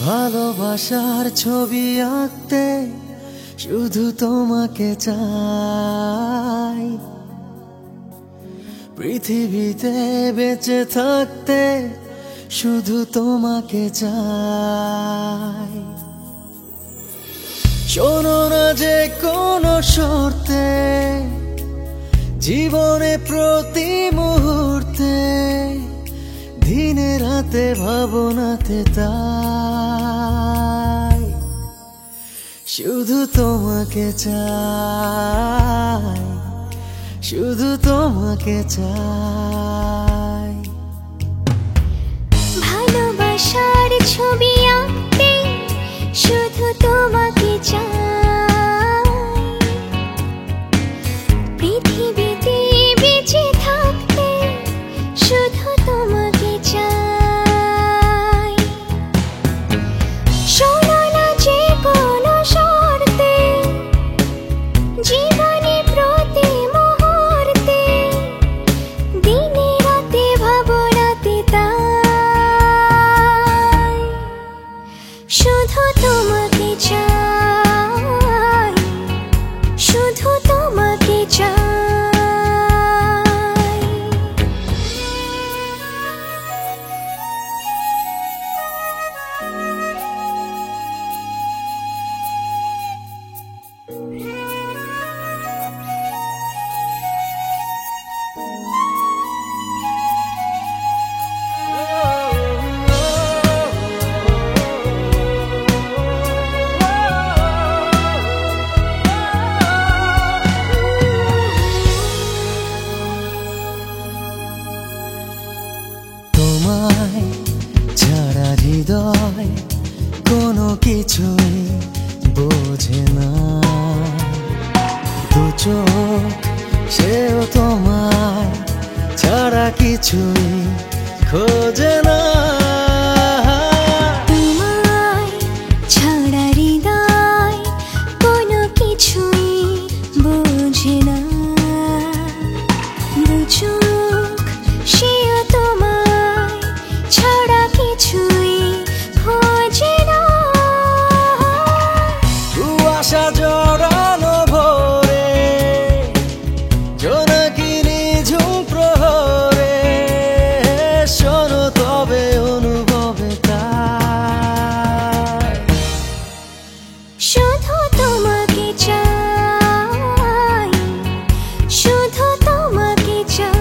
ভালোবাসার ছবি আঁকতে শুধু তোমাকে চাই, পৃথিবীতে বেঁচে থাকতে শুধু তোমাকে চাই। শোনো না যে কোনো শর্তে, জীবনে প্রতি মুহূর্তে, দিনে রাতে ভাবনাতে তাই শুধু তোমাকে চাই, শুধু তোমাকে চাই। ভালোবাসার ছবি আঁকতে শুধু তোমাকে চাই, পৃথিবীতে বেঁচে থাকতে শুধু তোমাকে চাই। শোনো না যে কোনো শর্তে, জীবনে প্রতি মুহূর্তে, দিনে রাতে ভাবনাতে তাই শুধু তোমাকে চাই, শুধু তোমাকে চাই। তোমায় ছাড়া হৃদয় কোনো কিছুই বোঝে না, দু চোখ সেও তোমায় ছাড়া কিছুই খোঁজে না। তোমায় ছাড়া হৃদয় কোনো কিছুই বোঝে না, দু চোখ সেও তোমায় ছাড়া কিছুই খোঁজে না। কুয়াশা জড়ানো ভোরে, জোনাকি নিঝুম প্রহরে, শোনো তবে অনুভবে তাই শুধু তোমাকে চাই, শুধু তোমাকে চাই।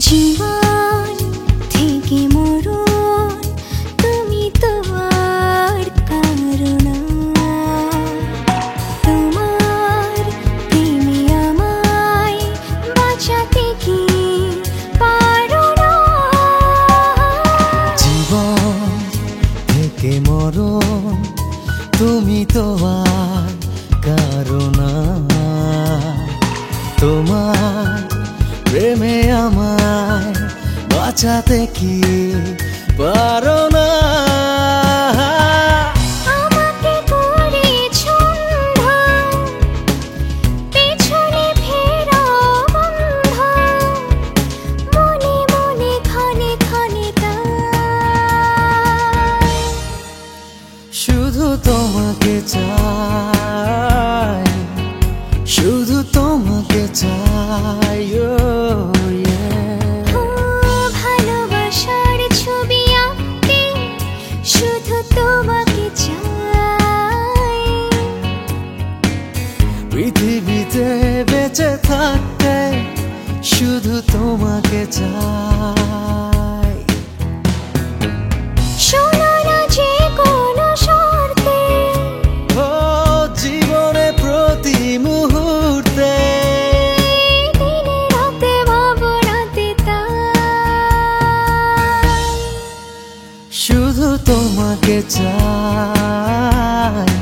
জীবন থেকে মরণ তুমি তো আর কারো না, তোমার প্রেমে আমায় বাঁচাতে কি পারো না। জীবন থেকে মরণ তুমি তো আর কারো না, তোমার প্রেমে আমায় বাঁচাতে কি পারো না। আমাকে করেছ অন্ধ, পেছনে ফেরো বন্ধ, মনে মনে ক্ষণে ক্ষণে তাই শুধু তোমাকে চাই, শুধু তোমাকে চাই। oh yeah। ও ভালোবাসার ছবি আঁকতে শুধু তোমাকে চাই, পৃথিবীতে বেঁচে থাকতে শুধু তোমাকে চাই। শোনো না যে কোনো শর্তে, ও জীবনে প্রতি মুহূর্তে, দিনে রাতে ভাবনাতে তাই শুধু তোমাকে চাই।